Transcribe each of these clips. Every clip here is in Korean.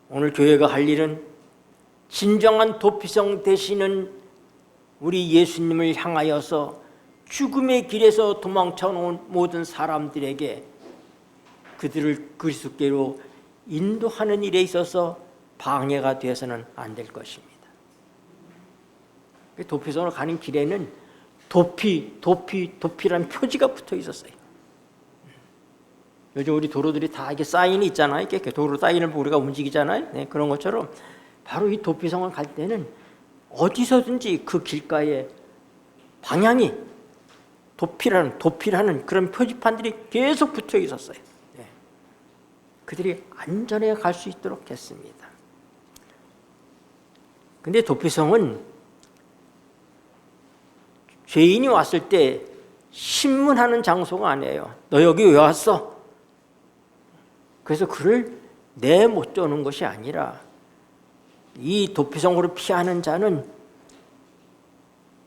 오늘 교회가 할 일은 진정한 도피성 되시는 우리 예수님을 향하여서 죽음의 길에서 도망쳐온 모든 사람들에게 그들을 그리스도께로 인도하는 일에 있어서 방해가 되어서는 안 될 것입니다. 도피성으로 가는 길에는 도피라는 표지가 붙어 있었어요. 요즘 우리 도로들이 다 이게 사인이 있잖아요. 이렇게 도로 사인을 보고 우리가 움직이잖아요. 네, 그런 것처럼 바로 이 도피성을 갈 때는 어디서든지 그 길가에 방향이 도피라는 그런 표지판들이 계속 붙어 있었어요. 네. 그들이 안전하게 갈 수 있도록 했습니다. 근데 도피성은 죄인이 왔을 때 신문하는 장소가 아니에요. 너 여기 왜 왔어? 그래서 그를 내못 쫓는 것이 아니라 이 도피성으로 피하는 자는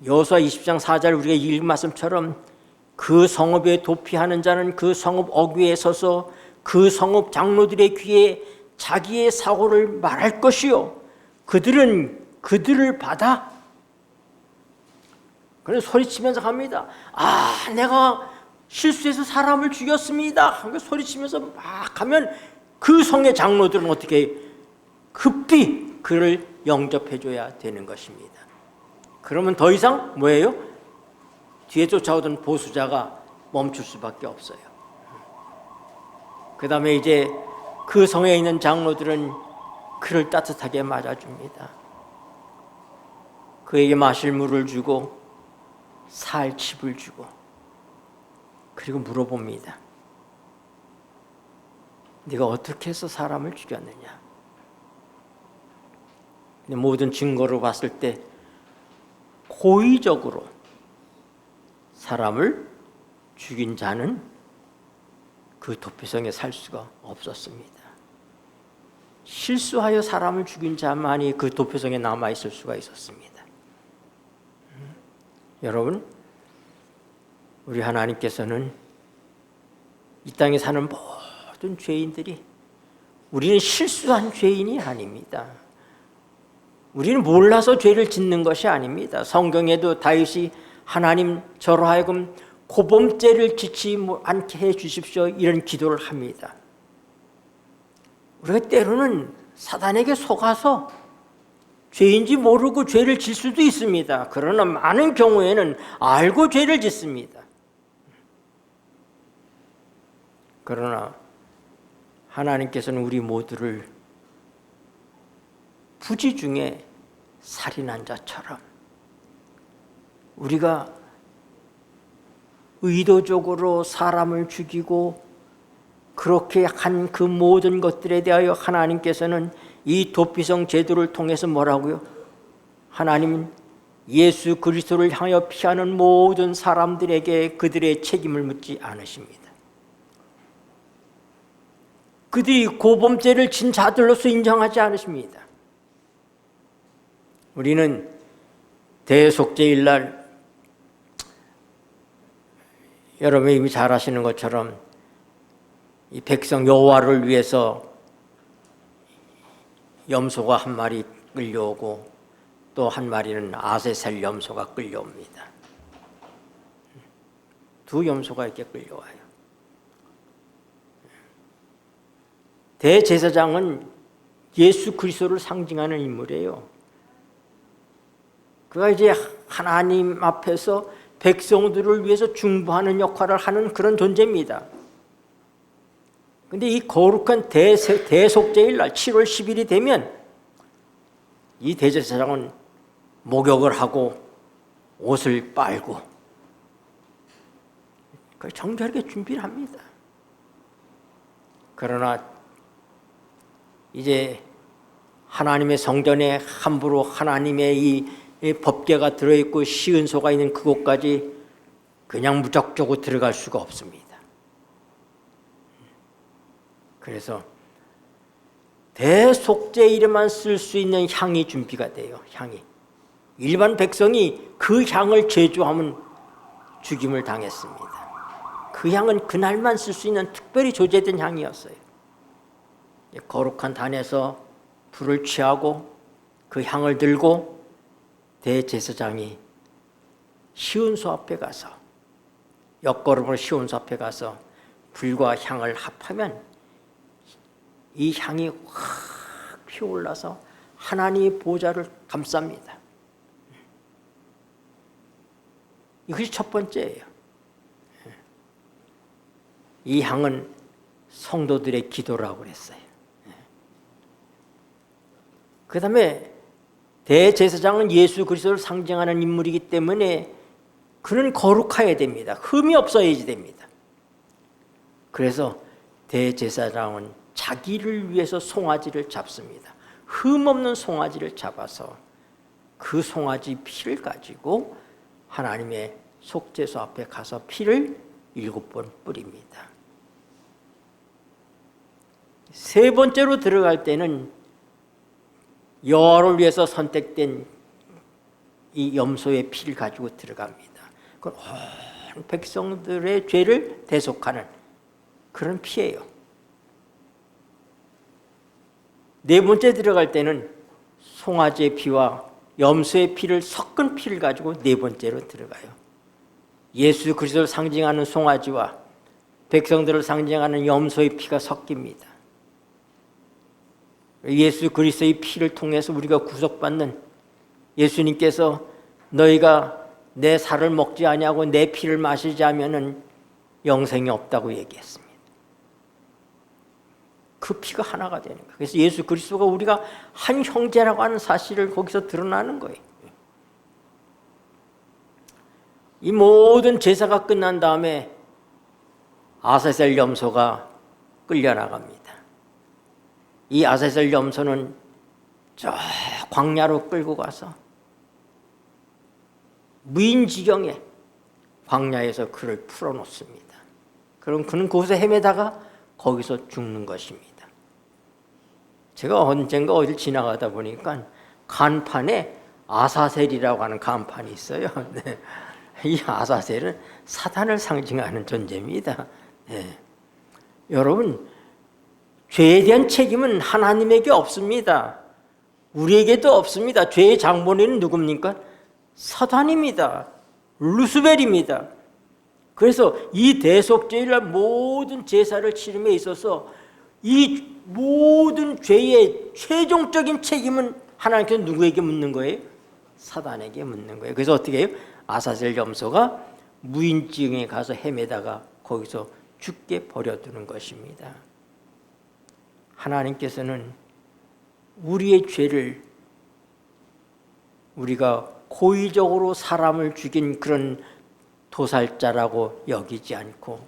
여호수아 20장 4절 우리가 읽은 말씀처럼 그 성읍에 도피하는 자는 그 성읍 어귀에 서서 그 성읍 장로들의 귀에 자기의 사고를 말할 것이요 그들은 그들을 받아 그래서 소리치면서 갑니다. 내가 실수해서 사람을 죽였습니다. 소리치면서 막 가면 그 성의 장로들은 어떻게 급히 그를 영접해줘야 되는 것입니다. 그러면 더 이상 뭐예요? 뒤에 쫓아오던 보수자가 멈출 수밖에 없어요. 그 다음에 이제 그 성에 있는 장로들은 그를 따뜻하게 맞아줍니다. 그에게 마실 물을 주고 살 칩을 주고 그리고 물어봅니다. 네가 어떻게 해서 사람을 죽였느냐? 모든 증거를 봤을 때 고의적으로 사람을 죽인 자는 그 도피성에 살 수가 없었습니다. 실수하여 사람을 죽인 자만이 그 도피성에 남아있을 수가 있었습니다. 여러분, 우리 하나님께서는 이 땅에 사는 모든 죄인들이 우리는 실수한 죄인이 아닙니다. 우리는 몰라서 죄를 짓는 것이 아닙니다. 성경에도 다윗이 하나님 저로 하여금 고범죄를 짓지 않게 해 주십시오 이런 기도를 합니다. 우리가 때로는 사단에게 속아서 죄인지 모르고 죄를 질 수도 있습니다. 그러나 많은 경우에는 알고 죄를 짓습니다. 그러나 하나님께서는 우리 모두를 부지 중에 살인한 자처럼 우리가 의도적으로 사람을 죽이고 그렇게 한 그 모든 것들에 대하여 하나님께서는 이 도피성 제도를 통해서 뭐라고요? 하나님은 예수 그리스도를 향하여 피하는 모든 사람들에게 그들의 책임을 묻지 않으십니다. 그들이 고범죄를 진 자들로서 인정하지 않으십니다. 우리는 대속죄일 날 여러분이 이미 잘 아시는 것처럼 이 백성 여호와를 위해서 염소가 한 마리 끌려오고 또 한 마리는 아세셀 염소가 끌려옵니다. 두 염소가 이렇게 끌려와요. 대제사장은 예수 그리스도를 상징하는 인물이에요. 그가 이제 하나님 앞에서 백성들을 위해서 중보하는 역할을 하는 그런 존재입니다. 그런데 이 거룩한 대속죄일 날 7월 10일이 되면 이 대제사장은 목욕을 하고 옷을 빨고 정결하게 준비를 합니다. 그러나 이제 하나님의 성전에 함부로 하나님의 이 법궤가 들어있고 시은소가 있는 그곳까지 그냥 무작정으로 들어갈 수가 없습니다. 그래서 대속죄일에만 쓸 수 있는 향이 준비가 돼요. 향이. 일반 백성이 그 향을 제조하면 죽임을 당했습니다. 그 향은 그날만 쓸 수 있는 특별히 조제된 향이었어요. 거룩한 단에서 불을 취하고 그 향을 들고 대제사장이 시온소 앞에 가서, 옆걸음으로 시온소 앞에 가서 불과 향을 합하면 이 향이 확 피어올라서 하나님의 보좌를 감쌉니다. 이것이 첫 번째예요. 이 향은 성도들의 기도라고 그랬어요. 그 다음에 대제사장은 예수 그리스도를 상징하는 인물이기 때문에 그는 거룩해야 됩니다. 흠이 없어야지 됩니다. 그래서 대제사장은 자기를 위해서 송아지를 잡습니다. 흠 없는 송아지를 잡아서 그 송아지 피를 가지고 하나님의 속죄소 앞에 가서 피를 7번 뿌립니다. 세 번째로 들어갈 때는 여호와를 위해서 선택된 이 염소의 피를 가지고 들어갑니다. 그건 온 백성들의 죄를 대속하는 그런 피예요. 네 번째 들어갈 때는 송아지의 피와 염소의 피를 섞은 피를 가지고 네 번째로 들어가요. 예수 그리스도를 상징하는 송아지와 백성들을 상징하는 염소의 피가 섞입니다. 예수 그리스도의 피를 통해서 우리가 구속받는, 예수님께서 너희가 내 살을 먹지 아니하고 내 피를 마시지 하면은 영생이 없다고 얘기했습니다. 그 피가 하나가 되는 거예요. 그래서 예수 그리스도가 우리가 한 형제라고 하는 사실을 거기서 드러나는 거예요. 이 모든 제사가 끝난 다음에 아사셀 염소가 끌려나갑니다. 이 아사셀 염소는 저 광야로 끌고 가서 무인지경에 광야에서 그를 풀어놓습니다. 그럼 그는 그곳에 헤매다가 거기서 죽는 것입니다. 제가 언젠가 어딜 지나가다 보니까 간판에 아사셀이라고 하는 간판이 있어요. 네. 이 아사셀은 사단을 상징하는 존재입니다. 네. 여러분, 죄에 대한 책임은 하나님에게 없습니다. 우리에게도 없습니다. 죄의 장본인은 누굽니까? 사단입니다. 루스벨입니다. 그래서 이 대속죄일 모든 제사를 치름에 있어서 이 모든 죄의 최종적인 책임은 하나님께서 누구에게 묻는 거예요? 사단에게 묻는 거예요. 그래서 어떻게 해요? 아사셀 염소가 무인지경에 가서 헤매다가 거기서 죽게 버려두는 것입니다. 하나님께서는 우리의 죄를, 우리가 고의적으로 사람을 죽인 그런 도살자라고 여기지 않고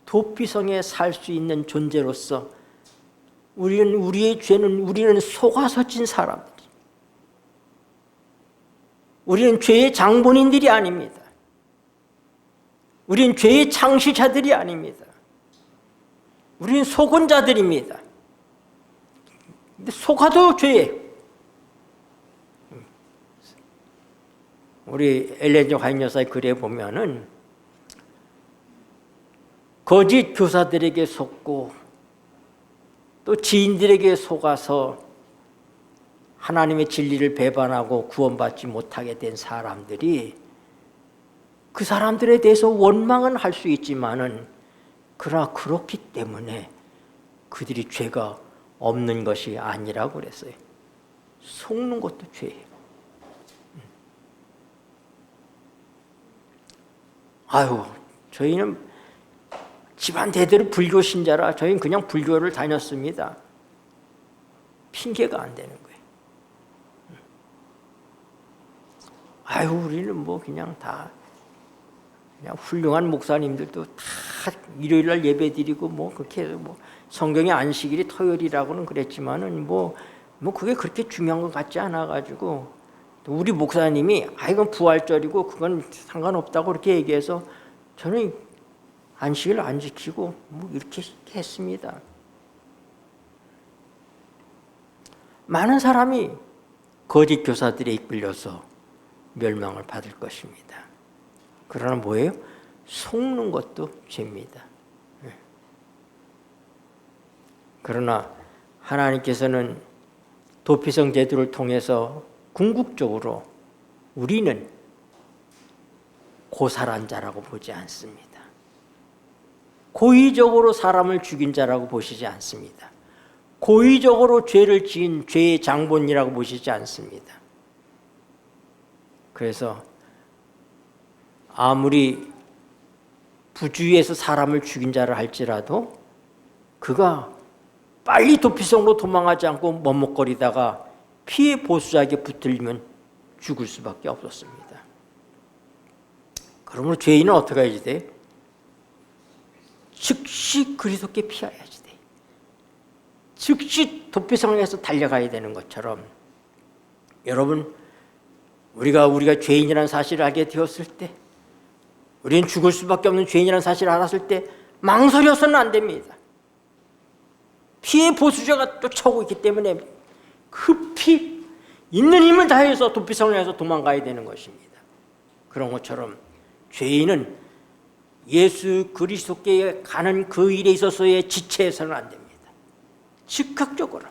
도피성에 살 수 있는 존재로서 우리의 죄는, 우리는 속아서 진 사람들, 우리는 죄의 장본인들이 아닙니다. 우리는 죄의 창시자들이 아닙니다. 우리는 속은 자들입니다. 근데 속아도 죄예요. 우리 엘렌 G 화이트 여사의 글에 보면은 거짓 교사들에게 속고 또 지인들에게 속아서 하나님의 진리를 배반하고 구원받지 못하게 된 사람들이, 그 사람들에 대해서 원망은 할 수 있지만은 그러나 그렇기 때문에 그들이 죄가 없는 것이 아니라고 그랬어요. 속는 것도 죄예요. 아유, 저희는 집안 대대로 불교 신자라 저희는 그냥 불교를 다녔습니다. 핑계가 안 되는 거예요. 아유, 우리는 뭐 그냥 다 그냥 훌륭한 목사님들도 다 일요일 날 예배 드리고 뭐 그렇게 해서 뭐 성경의 안식일이 토요일이라고는 그랬지만은 뭐 그게 그렇게 중요한 것 같지 않아 가지고, 또 우리 목사님이 이건 부활절이고 그건 상관없다고 그렇게 얘기해서 저는 안식일 안 지키고 뭐 이렇게 했습니다. 많은 사람이 거짓 교사들에 이끌려서 멸망을 받을 것입니다. 그러나 뭐예요? 속는 것도 죄입니다. 그러나 하나님께서는 도피성 제도를 통해서 궁극적으로 우리는 고살한 자라고 보지 않습니다. 고의적으로 사람을 죽인 자라고 보시지 않습니다. 고의적으로 죄를 지은 죄의 장본이라고 보시지 않습니다. 그래서 아무리 부주의해서 사람을 죽인 자를 할지라도 그가 빨리 도피성으로 도망하지 않고 머뭇거리다가 피해 보수자에게 붙들리면 죽을 수밖에 없었습니다. 그러므로 죄인은 어떻게 해야지 돼? 즉시 그리스도께 피하야지 돼. 즉시 도피성에서 달려가야 되는 것처럼 여러분, 우리가 죄인이라는 사실을 알게 되었을 때, 우리는 죽을 수밖에 없는 죄인이라는 사실을 알았을 때 망설여서는 안 됩니다. 피해 보수자가 쫓아오고 있기 때문에 급히 있는 힘을 다해서 도피성을 해서 도망가야 되는 것입니다. 그런 것처럼 죄인은 예수 그리스도께 가는 그 일에 있어서의 지체해서는 안 됩니다. 즉각적으로.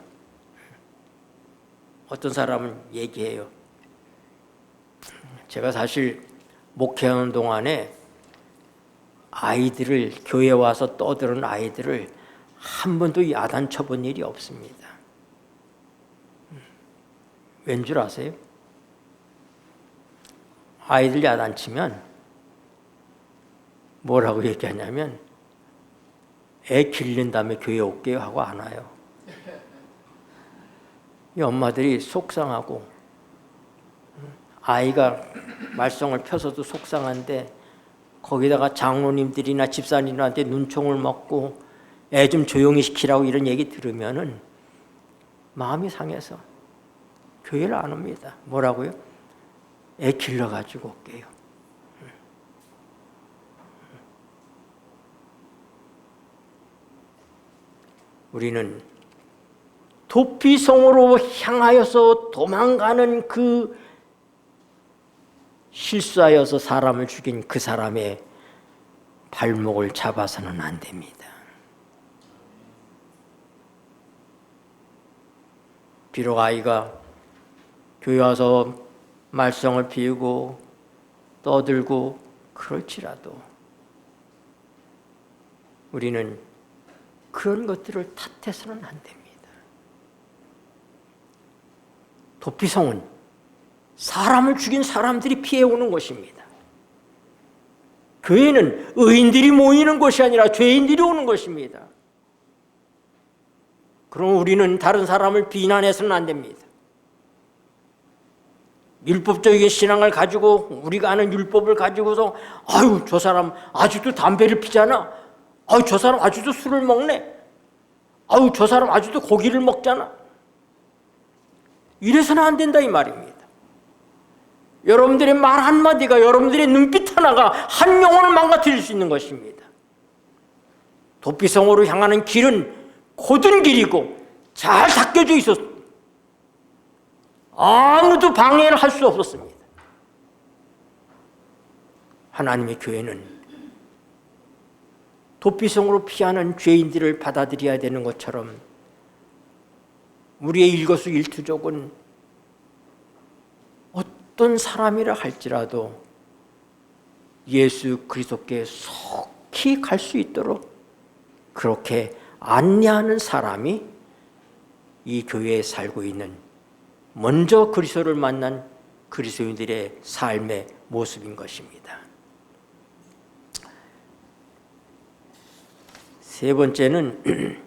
어떤 사람은 얘기해요. 제가 사실 목회하는 동안에 아이들을, 교회에 와서 떠드는 아이들을 한 번도 야단쳐본 일이 없습니다. 왠 줄 아세요? 아이들 야단치면 뭐라고 얘기하냐면 애 기른 다음에 교회 올게요 하고 안 와요. 이 엄마들이 속상하고, 아이가 말썽을 펴서도 속상한데 거기다가 장로님들이나 집사님들한테 눈총을 먹고 애 좀 조용히 시키라고 이런 얘기 들으면은 마음이 상해서 교회를 안 옵니다. 뭐라고요? 애 길러가지고 올게요. 우리는 도피성으로 향하여서 도망가는 그 실수하여서 사람을 죽인 그 사람의 발목을 잡아서는 안 됩니다. 비록 아이가 교회 와서 말썽을 피우고 떠들고 그럴지라도 우리는 그런 것들을 탓해서는 안 됩니다. 도피성은 사람을 죽인 사람들이 피해오는 것입니다. 교회는 의인들이 모이는 것이 아니라 죄인들이 오는 것입니다. 그럼 우리는 다른 사람을 비난해서는 안 됩니다. 율법적인 신앙을 가지고, 우리가 아는 율법을 가지고서 아유, 저 사람 아직도 담배를 피잖아. 아유, 저 사람 아직도 술을 먹네. 아유, 저 사람 아직도 고기를 먹잖아. 이래서는 안 된다 이 말입니다. 여러분들의 말 한마디가, 여러분들의 눈빛 하나가 한 영혼을 망가뜨릴 수 있는 것입니다. 도피성으로 향하는 길은 고든 길이고 잘 닦여져 있었습니다. 아무도 방해를 할 수 없었습니다. 하나님의 교회는 도피성으로 피하는 죄인들을 받아들여야 되는 것처럼 우리의 일거수일투족은 어떤 사람이라 할지라도 예수 그리스도께 속히 갈 수 있도록 그렇게 안내하는 사람이 이 교회에 살고 있는, 먼저 그리스도를 만난 그리스도인들의 삶의 모습인 것입니다. 세 번째는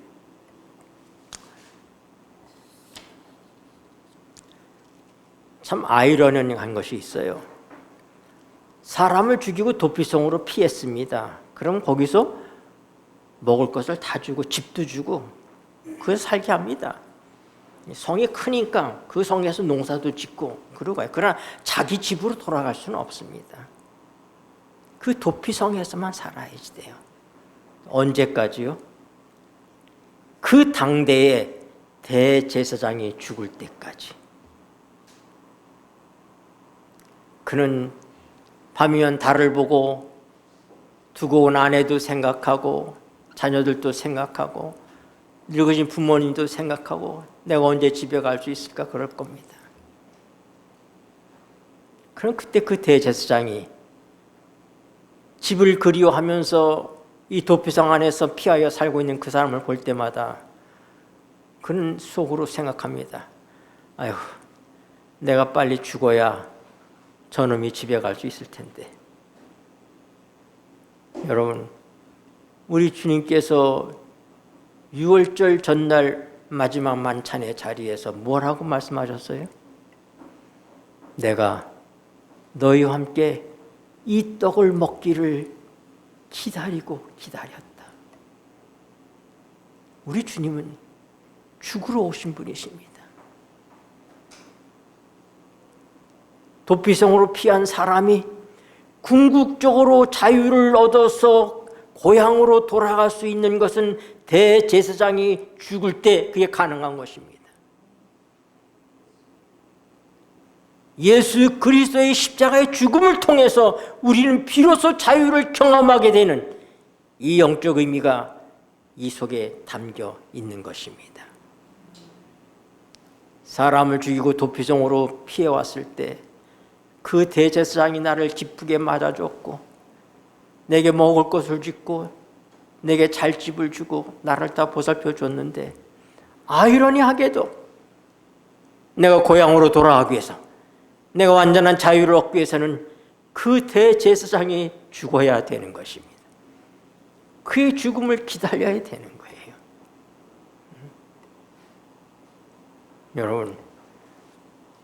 참 아이러니한 것이 있어요. 사람을 죽이고 도피성으로 피했습니다. 그럼 거기서 먹을 것을 다 주고 집도 주고 그래서 살게 합니다. 성이 크니까 그 성에서 농사도 짓고 그러고요. 그러나 자기 집으로 돌아갈 수는 없습니다. 그 도피성에서만 살아야지 돼요. 언제까지요? 그 당대의 대제사장이 죽을 때까지. 그는 밤이면 달을 보고 두고 온 아내도 생각하고 자녀들도 생각하고 늙으신 부모님도 생각하고 내가 언제 집에 갈 수 있을까 그럴 겁니다. 그럼 그때 그 대제사장이 집을 그리워하면서 이 도피성 안에서 피하여 살고 있는 그 사람을 볼 때마다 그는 속으로 생각합니다. 아휴, 내가 빨리 죽어야 저놈이 집에 갈 수 있을 텐데. 여러분, 우리 주님께서 유월절 전날 마지막 만찬의 자리에서 뭐라고 말씀하셨어요? 내가 너희와 함께 이 떡을 먹기를 기다리고 기다렸다. 우리 주님은 죽으러 오신 분이십니다. 도피성으로 피한 사람이 궁극적으로 자유를 얻어서 고향으로 돌아갈 수 있는 것은 대제사장이 죽을 때 그게 가능한 것입니다. 예수 그리스도의 십자가의 죽음을 통해서 우리는 비로소 자유를 경험하게 되는 이 영적 의미가 이 속에 담겨 있는 것입니다. 사람을 죽이고 도피성으로 피해왔을 때 그 대제사장이 나를 기쁘게 맞아줬고 내게 먹을 것을 주고 내게 잘 집을 주고 나를 다 보살펴 줬는데, 아이러니하게도 내가 고향으로 돌아가기 위해서, 내가 완전한 자유를 얻기 위해서는 그 대제사장이 죽어야 되는 것입니다. 그의 죽음을 기다려야 되는 거예요. 여러분,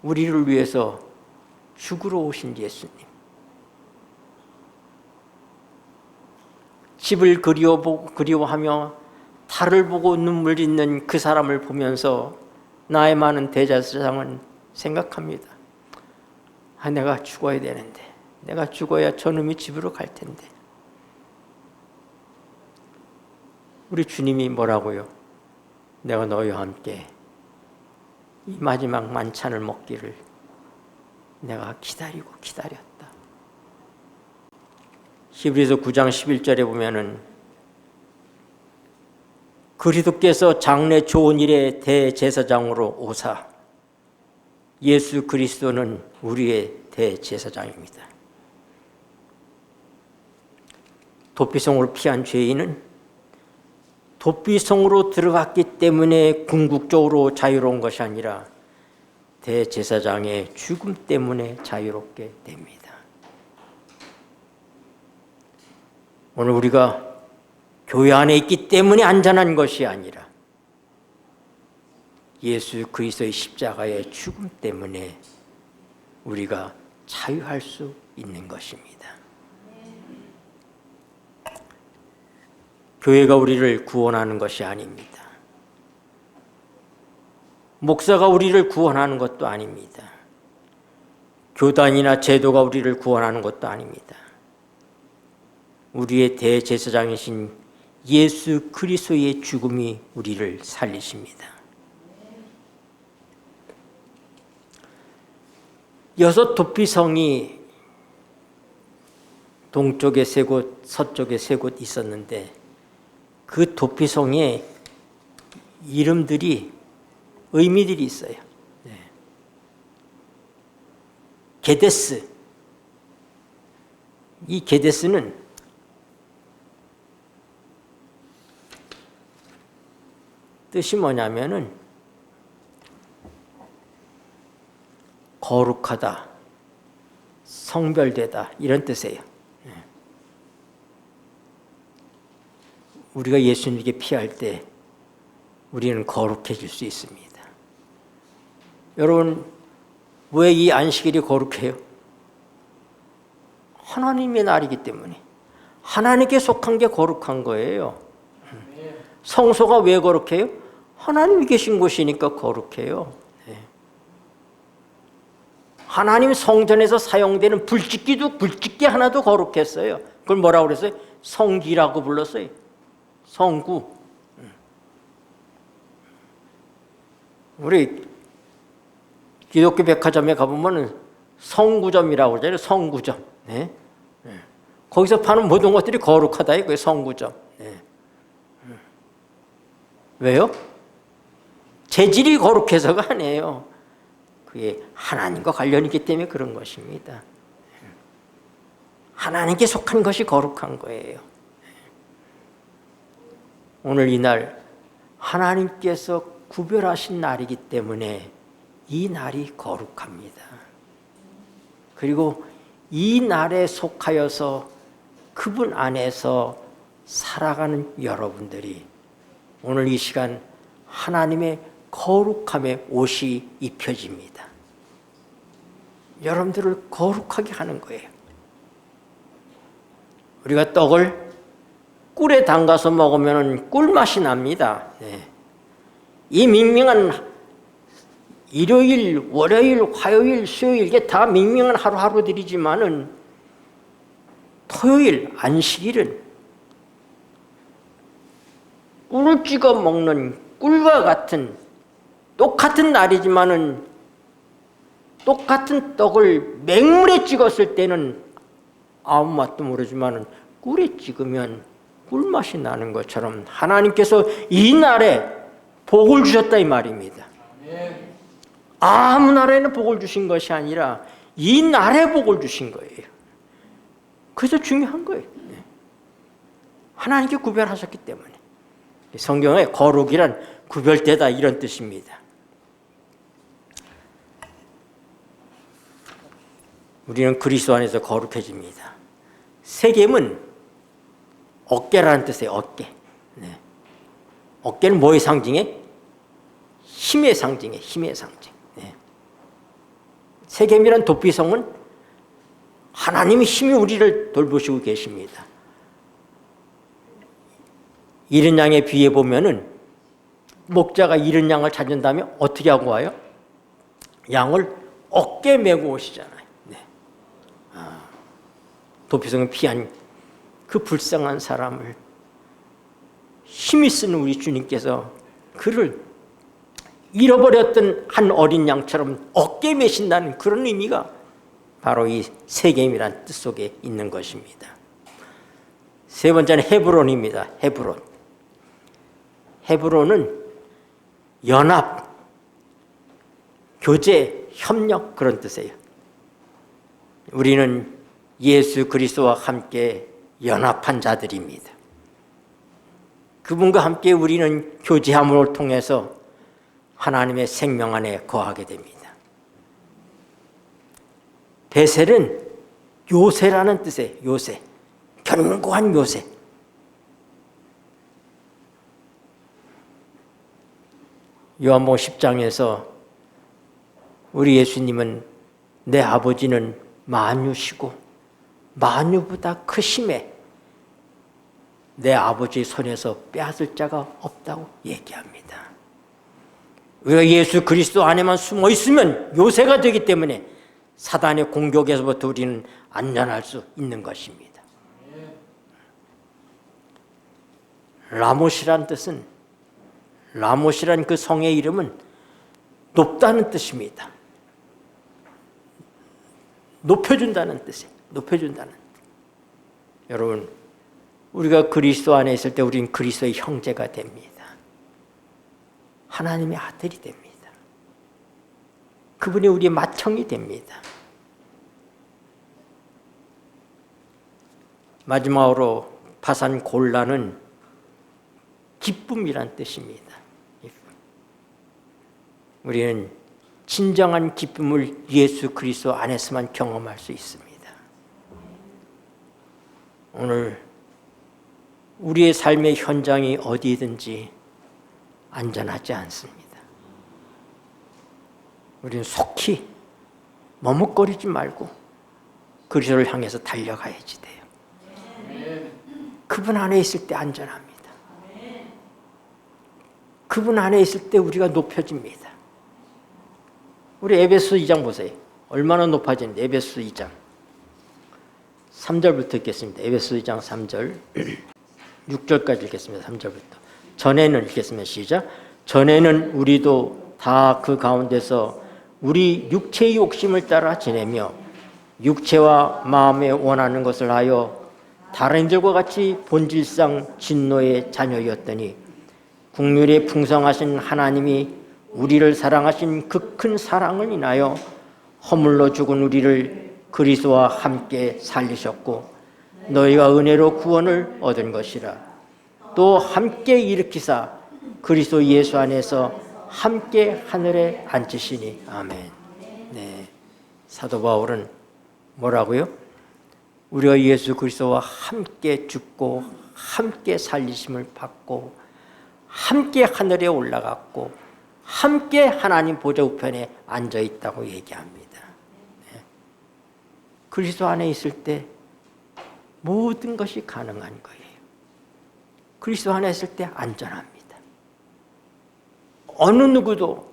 우리를 위해서 죽으러 오신 예수님, 집을 그리워하며 달을 보고 눈물 짓는 그 사람을 보면서 나의 많은 대제사장은 생각합니다. 내가 죽어야 되는데, 내가 죽어야 저놈이 집으로 갈 텐데. 우리 주님이 뭐라고요? 내가 너희와 함께 이 마지막 만찬을 먹기를 내가 기다리고 기다렸다. 히브리서 9장 11절에 보면은 그리스도께서 장래 좋은 일의 대제사장으로 오사, 예수 그리스도는 우리의 대제사장입니다. 도피성으로 피한 죄인은 도피성으로 들어갔기 때문에 궁극적으로 자유로운 것이 아니라 대제사장의 죽음 때문에 자유롭게 됩니다. 오늘 우리가 교회 안에 있기 때문에 안전한 것이 아니라 예수 그리스도의 십자가의 죽음 때문에 우리가 자유할 수 있는 것입니다. 교회가 우리를 구원하는 것이 아닙니다. 목사가 우리를 구원하는 것도 아닙니다. 교단이나 제도가 우리를 구원하는 것도 아닙니다. 우리의 대제사장이신 예수 그리스도의 죽음이 우리를 살리십니다. 6 도피성이 동쪽에 3곳, 서쪽에 3곳 있었는데 그 도피성에 이름들이, 의미들이 있어요. 게데스. 이 게데스는 뜻이 뭐냐면은 거룩하다, 성별되다, 이런 뜻이에요. 우리가 예수님께 피할 때 우리는 거룩해질 수 있습니다. 여러분, 왜 이 안식일이 거룩해요? 하나님의 날이기 때문에. 하나님께 속한 게 거룩한 거예요. 성소가 왜 거룩해요? 하나님이 계신 곳이니까 거룩해요. 하나님 성전에서 사용되는 불짓기 하나도 거룩했어요. 그걸 뭐라고 그랬어요? 성기라고 불렀어요. 성구. 우리 기독교 백화점에 가보면 성구점이라고 그러잖아요. 성구점. 네? 거기서 파는 모든 것들이 거룩하다. 이거예요. 성구점. 네. 왜요? 재질이 거룩해서가 아니에요. 그게 하나님과 관련이 있기 때문에 그런 것입니다. 하나님께 속한 것이 거룩한 거예요. 오늘 이날 하나님께서 구별하신 날이기 때문에 이 날이 거룩합니다. 그리고 이 날에 속하여서 그분 안에서 살아가는 여러분들이 오늘 이 시간 하나님의 거룩함의 옷이 입혀집니다. 여러분들을 거룩하게 하는 거예요. 우리가 떡을 꿀에 담가서 먹으면 꿀맛이 납니다. 네. 이 밍밍한 일요일, 월요일, 화요일, 수요일 이게 다 밍밍한 하루하루들이지만은 토요일, 안식일은 꿀을 찍어 먹는 꿀과 같은 똑같은 날이지만은 똑같은 떡을 맹물에 찍었을 때는 아무 맛도 모르지만은 꿀에 찍으면 꿀맛이 나는 것처럼 하나님께서 이 날에 복을 주셨다 이 말입니다. 아무 날에는 복을 주신 것이 아니라 이 날에 복을 주신 거예요. 그래서 중요한 거예요. 하나님께 구별하셨기 때문에. 성경에 거룩이란 구별되다 이런 뜻입니다. 우리는 그리스도 안에서 거룩해집니다. 세겜은 어깨라는 뜻이에요. 어깨. 네. 어깨는 뭐의 상징해? 힘의 상징에 힘의 상징. 네. 세겜이란 도피성은 하나님의 힘이 우리를 돌보시고 계십니다. 이른 양의 비에 보면은 목자가 이른 양을 찾는다면 어떻게 하고 와요? 양을 어깨 메고 오시잖아요. 네. 도피성을 피한 그 불쌍한 사람을 힘이 쓰는 우리 주님께서 그를 잃어버렸던 한 어린 양처럼 어깨 메신다는 그런 의미가 바로 이 세겜이라는 뜻 속에 있는 것입니다. 세 번째는 헤브론입니다. 헤브론. 헤브론은 연합, 교제, 협력 그런 뜻이에요. 우리는 예수 그리스도와 함께 연합한 자들입니다. 그분과 함께 우리는 교제함을 통해서 하나님의 생명 안에 거하게 됩니다. 베셀은 요새라는 뜻이에요. 요새, 견고한 요새. 요한복음 10장에서 우리 예수님은 내 아버지는 만유시고 만유보다 크심에 내 아버지의 손에서 빼앗을 자가 없다고 얘기합니다. 우리가 예수 그리스도 안에만 숨어 있으면 요새가 되기 때문에 사단의 공격에서부터 우리는 안전할 수 있는 것입니다. 라못이란 뜻은 라못이란 그 성의 이름은 높다는 뜻입니다. 높여준다는 뜻이에요. 높여준다는 뜻. 여러분, 우리가 그리스도 안에 있을 때 우리는 그리스도의 형제가 됩니다. 하나님의 아들이 됩니다. 그분이 우리의 맏형이 됩니다. 마지막으로 파산 골라는 기쁨이란 뜻입니다. 우리는 진정한 기쁨을 예수 그리스도 안에서만 경험할 수 있습니다. 오늘 우리의 삶의 현장이 어디든지 안전하지 않습니다. 우리는 속히 머뭇거리지 말고 그리스도를 향해서 달려가야지 돼요. 그분 안에 있을 때 안전합니다. 그분 안에 있을 때 우리가 높여집니다. 우리 에베소 2장 보세요. 얼마나 높아지는데. 에베소 2장 3절부터 읽겠습니다. 에베소 2장 3절 6절까지 읽겠습니다. 3절부터. 전에는 읽겠습니다. 시작. 전에는 우리도 다 그 가운데서 우리 육체의 욕심을 따라 지내며 육체와 마음에 원하는 것을 하여 다른 이들과 같이 본질상 진노의 자녀였더니 긍휼에 풍성하신 하나님이 우리를 사랑하신 그 큰 사랑을 인하여 허물로 죽은 우리를 그리스도와 함께 살리셨고 너희가 은혜로 구원을 얻은 것이라. 또 함께 일으키사 그리스도 예수 안에서 함께 하늘에 앉으시니. 아멘. 네, 사도 바울은 뭐라고요? 우리가 예수 그리스도와 함께 죽고 함께 살리심을 받고 함께 하늘에 올라갔고 함께 하나님 보좌 우편에 앉아 있다고 얘기합니다. 네. 그리스도 안에 있을 때 모든 것이 가능한 거예요. 그리스도 안에 있을 때 안전합니다. 어느 누구도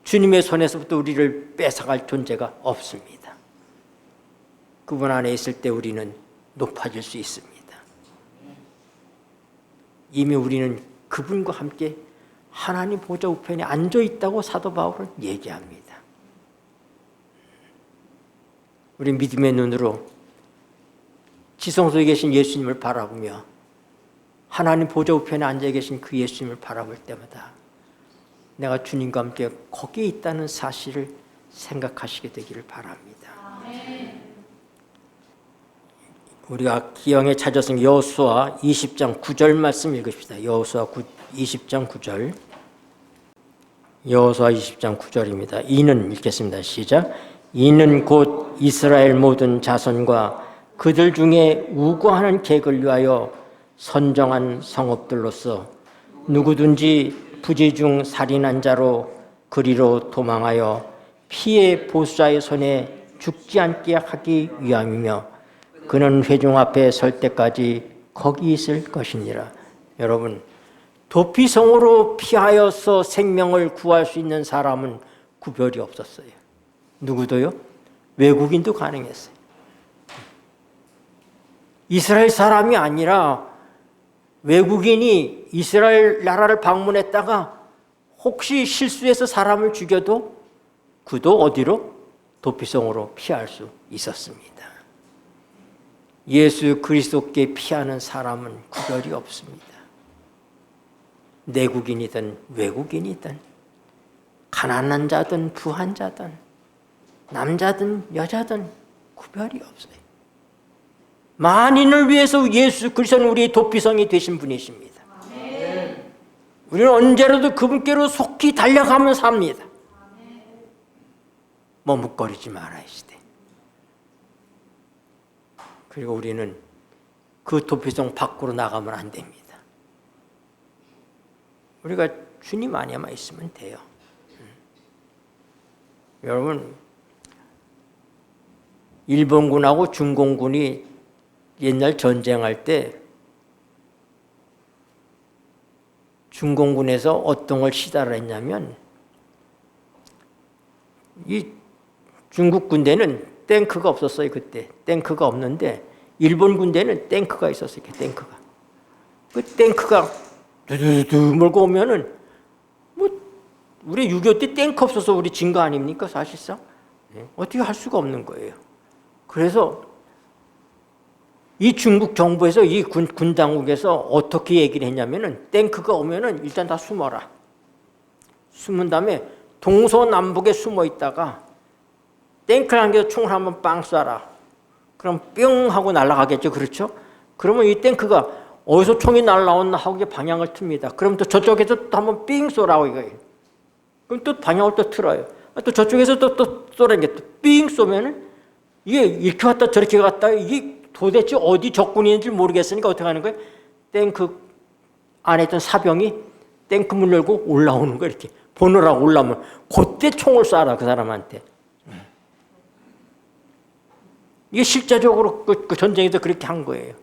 주님의 손에서부터 우리를 뺏어갈 존재가 없습니다. 그분 안에 있을 때 우리는 높아질 수 있습니다. 이미 우리는 그분과 함께 하나님 보좌 우편에 앉아 있다고 사도 바울은 얘기합니다. 우리 믿음의 눈으로 지성소에 계신 예수님을 바라보며 하나님 보좌 우편에 앉아 계신 그 예수님을 바라볼 때마다 내가 주님과 함께 거기에 있다는 사실을 생각하시게 되기를 바랍니다. 우리가 기왕에 찾아서 여호수아 20장 9절 말씀 읽읍시다. 여호수아 20장 9절. 여호수아 20장 9절입니다. 이는 읽겠습니다. 시작. 이는 곧 이스라엘 모든 자손과 그들 중에 우고하는 객을 위하여 선정한 성읍들로서 누구든지 부지중 살인한 자로 그리로 도망하여 피해 보수자의 손에 죽지 않게 하기 위함이며 그는 회중 앞에 설 때까지 거기 있을 것이니라. 여러분, 도피성으로 피하여서 생명을 구할 수 있는 사람은 구별이 없었어요. 누구도요? 외국인도 가능했어요. 이스라엘 사람이 아니라 외국인이 이스라엘 나라를 방문했다가 혹시 실수해서 사람을 죽여도 그도 어디로? 도피성으로 피할 수 있었습니다. 예수 그리스도께 피하는 사람은 구별이 없습니다. 내국인이든 외국인이든 가난한 자든 부한 자든 남자든 여자든 구별이 없어요. 만인을 위해서 예수 그리스도는 우리의 도피성이 되신 분이십니다. 우리는 언제라도 그분께로 속히 달려가며 삽니다. 머뭇거리지 말아야 시대. 그리고 우리는 그 도피성 밖으로 나가면 안 됩니다. 우리가 주님 안에만 있으면 돼요. 여러분, 일본군하고 중공군이 옛날 전쟁할 때 중공군에서 어떤 걸 시달을 했냐면 이 중국 군대는 탱크가 없었어요. 그때 탱크가 없는데 일본 군대는 탱크가 있었어요. 탱크가. 그 탱크가 두두두 몰고 오면은 뭐 우리 6.25 때 탱크 없어서 우리 진 거 아닙니까 사실상? 어떻게 할 수가 없는 거예요. 그래서 이 중국 정부에서 이 군 당국에서 어떻게 얘기를 했냐면은 탱크가 오면은 일단 다 숨어라. 숨은 다음에 동서남북에 숨어 있다가 탱크를 한개서 총을 한번 빵 쏴라. 그럼 뿅 하고 날아가겠죠. 그렇죠? 그러면 이 탱크가 어디서 총이 날아오나 하고 이제 방향을 틉니다. 그럼 또 저쪽에서 또 한번 삥 쏘라고 이거예요. 그럼 또 방향을 또 틀어요. 또 저쪽에서 또 쏘라는 게 또 삥 쏘면은 이게 이렇게 갔다 저렇게 갔다 이게 도대체 어디 적군인지 모르겠으니까 어떻게 하는 거예요? 탱크 안에 있던 사병이 탱크 문 열고 올라오는 거예요. 이렇게 보느라고 올라오면 그때 총을 쏴라 그 사람한테. 이게 실제적으로 그 전쟁에서 그렇게 한 거예요.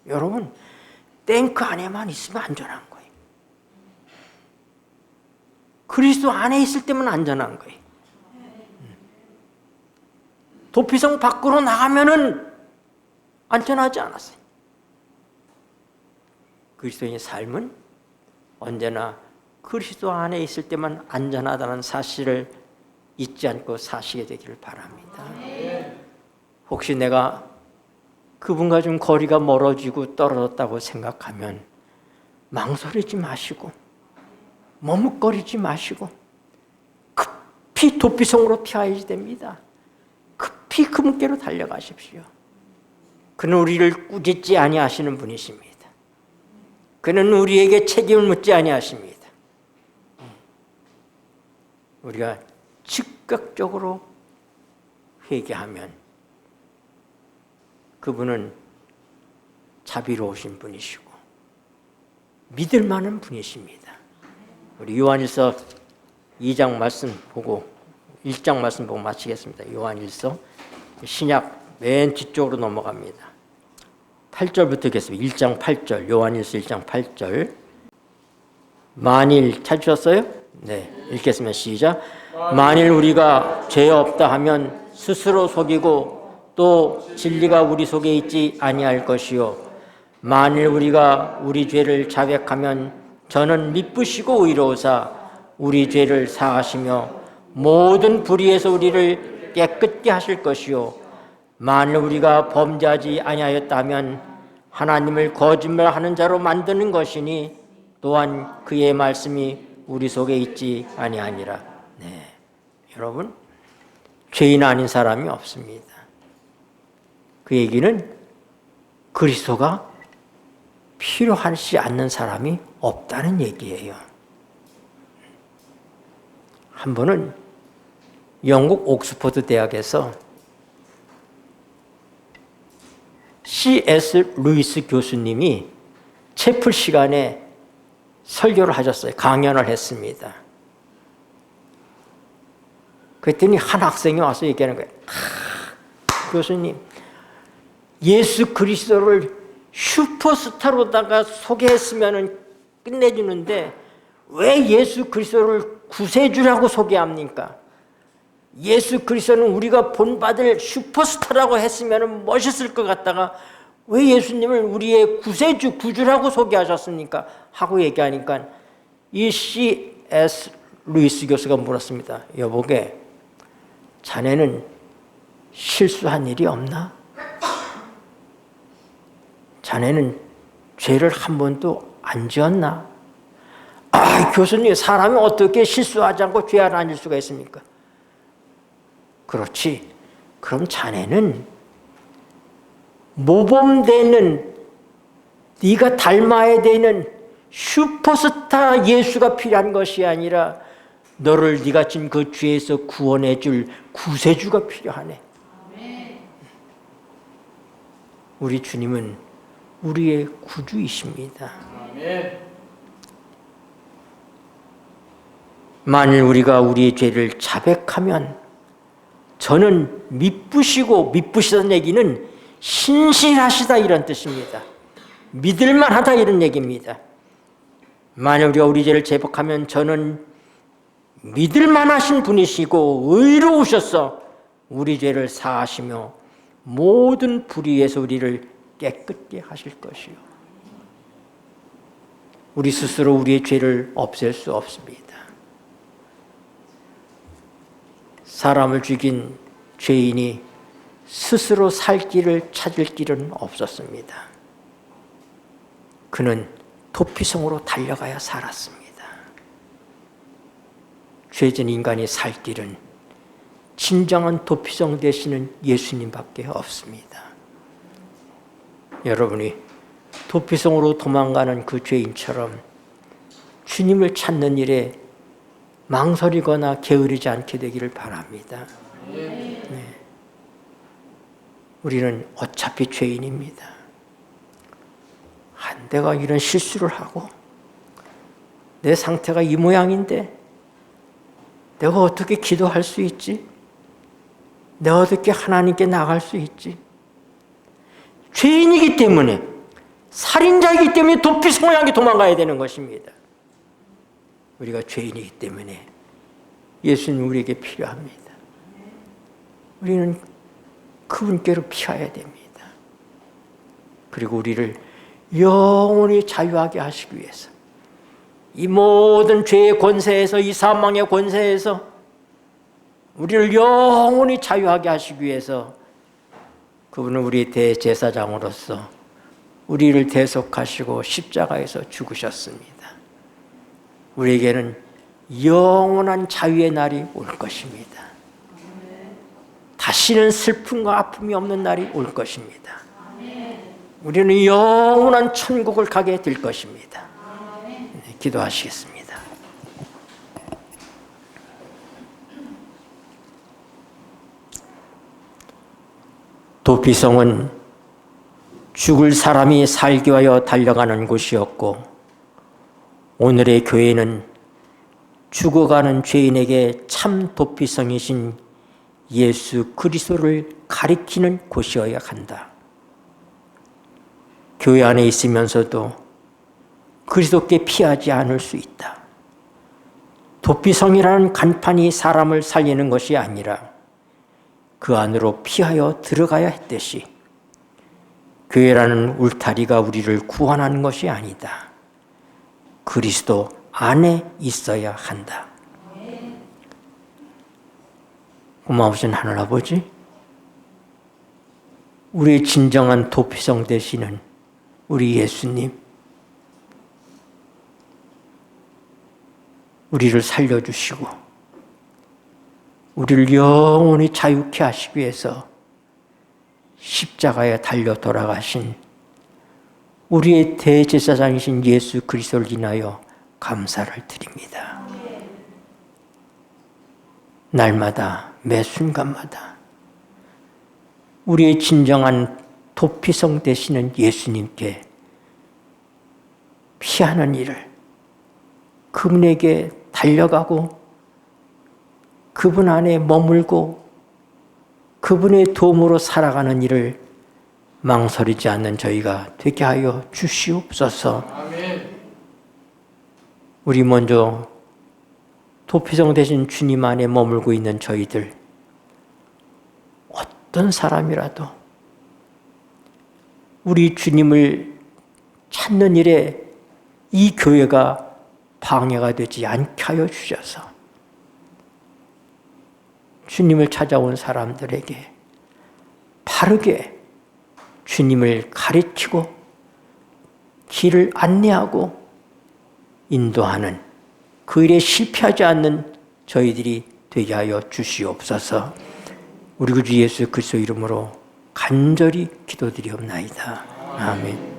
여러분, 탱크 안에만 있으면 안전한 거예요. 그리스도 안에 있을 때만 안전한 거예요. 도피성 밖으로 나가면은 안전하지 않았어요. 그리스도인의 삶은 언제나 그리스도 안에 있을 때만 안전하다는 사실을 잊지 않고 사시게 되기를 바랍니다. 혹시 내가 그분과 좀 거리가 멀어지고 떨어졌다고 생각하면 망설이지 마시고 머뭇거리지 마시고 급히 도피성으로 피하여야 됩니다. 급히 그분께로 달려가십시오. 그는 우리를 꾸짖지 아니하시는 분이십니다. 그는 우리에게 책임을 묻지 아니하십니다. 우리가 즉각적으로 회개하면 그분은 자비로우신 분이시고 믿을 만한 분이십니다. 우리 요한일서 2장 말씀 보고 1장 말씀 보고 마치겠습니다. 요한일서 신약 맨 뒤쪽으로 넘어갑니다. 8절부터 읽겠습니다. 1장 8절, 요한일서 1장 8절. 만일 찾으셨어요? 네, 읽겠습니다. 시작. 만일 우리가 죄 없다 하면 스스로 속이고 또 진리가 우리 속에 있지 아니할 것이요. 만일 우리가 우리 죄를 자백하면 저는 미쁘시고 의로우사 우리 죄를 사하시며 모든 불의에서 우리를 깨끗게 하실 것이요. 만일 우리가 범죄하지 아니하였다면 하나님을 거짓말하는 자로 만드는 것이니 또한 그의 말씀이 우리 속에 있지 아니하니라. 네, 여러분, 죄인 아닌 사람이 없습니다. 그 얘기는 그리스도가 필요하지 않는 사람이 없다는 얘기예요. 한 번은 영국 옥스퍼드 대학에서 C.S. 루이스 교수님이 채플 시간에 설교를 하셨어요. 강연을 했습니다. 그랬더니 한 학생이 와서 얘기하는 거예요. 교수님, 예수 그리스도를 슈퍼스타로다가 소개했으면 끝내주는데 왜 예수 그리스도를 구세주라고 소개합니까? 예수 그리스도는 우리가 본받을 슈퍼스타라고 했으면 멋있을 것 같다가 왜 예수님을 우리의 구세주, 구주라고 소개하셨습니까? 하고 얘기하니까 이 C.S. 루이스 교수가 물었습니다. 여보게, 자네는 실수한 일이 없나? 자네는 죄를 한 번도 안 지었나? 아, 교수님, 사람이 어떻게 실수하지 않고 죄 안 지을 수가 있습니까? 그렇지. 그럼 자네는 모범되는, 네가 닮아야 되는 슈퍼스타 예수가 필요한 것이 아니라 너를 네가 진 그 죄에서 구원해 줄 구세주가 필요하네. 우리 주님은 우리의 구주이십니다. 만일 우리가 우리의 죄를 자백하면 저는 미쁘시고, 미쁘시다는 얘기는 신실하시다 이런 뜻입니다. 믿을만하다 이런 얘기입니다. 만일 우리가 우리 죄를 자백하면 저는 믿을만하신 분이시고 의로우셔서 우리 죄를 사하시며 모든 불의에서 우리를 깨끗게 하실 것이요. 우리 스스로 우리의 죄를 없앨 수 없습니다. 사람을 죽인 죄인이 스스로 살 길을 찾을 길은 없었습니다. 그는 도피성으로 달려가야 살았습니다. 죄진 인간이 살 길은 진정한 도피성 되시는 예수님밖에 없습니다. 여러분이 도피성으로 도망가는 그 죄인처럼 주님을 찾는 일에 망설이거나 게으르지 않게 되기를 바랍니다. 네. 우리는 어차피 죄인입니다. 내가 이런 실수를 하고 내 상태가 이 모양인데 내가 어떻게 기도할 수 있지? 내가 어떻게 하나님께 나갈 수 있지? 죄인이기 때문에, 살인자이기 때문에 도피성을 향해 도망가야 되는 것입니다. 우리가 죄인이기 때문에 예수님 우리에게 필요합니다. 우리는 그분께로 피해야 됩니다. 그리고 우리를 영원히 자유하게 하시기 위해서, 이 모든 죄의 권세에서, 이 사망의 권세에서 우리를 영원히 자유하게 하시기 위해서 그분은 우리 대제사장으로서 우리를 대속하시고 십자가에서 죽으셨습니다. 우리에게는 영원한 자유의 날이 올 것입니다. 다시는 슬픔과 아픔이 없는 날이 올 것입니다. 우리는 영원한 천국을 가게 될 것입니다. 네, 기도하시겠습니다. 도피성은 죽을 사람이 살기 위하여 달려가는 곳이었고, 오늘의 교회는 죽어가는 죄인에게 참 도피성이신 예수 그리스도를 가리키는 곳이어야 한다. 교회 안에 있으면서도 그리스도께 피하지 않을 수 있다. 도피성이라는 간판이 사람을 살리는 것이 아니라 그 안으로 피하여 들어가야 했듯이 교회라는 울타리가 우리를 구원하는 것이 아니다. 그리스도 안에 있어야 한다. 고마우신 하늘아버지, 우리의 진정한 도피성 되시는 우리 예수님, 우리를 살려주시고 우리를 영원히 자유케 하시기 위해서 십자가에 달려 돌아가신 우리의 대제사장이신 예수 그리스도를 인하여 감사를 드립니다. 날마다 매 순간마다 우리의 진정한 도피성 되시는 예수님께 피하는 일을, 그분에게 달려가고 그분 안에 머물고 그분의 도움으로 살아가는 일을 망설이지 않는 저희가 되게 하여 주시옵소서. 아멘. 우리 먼저 도피성 되신 주님 안에 머물고 있는 저희들, 어떤 사람이라도 우리 주님을 찾는 일에 이 교회가 방해가 되지 않게 하여 주셔서 주님을 찾아온 사람들에게 바르게 주님을 가르치고 길을 안내하고 인도하는 그 일에 실패하지 않는 저희들이 되게 하여 주시옵소서. 우리 구주 예수 그리스도 이름으로 간절히 기도드리옵나이다. 아멘.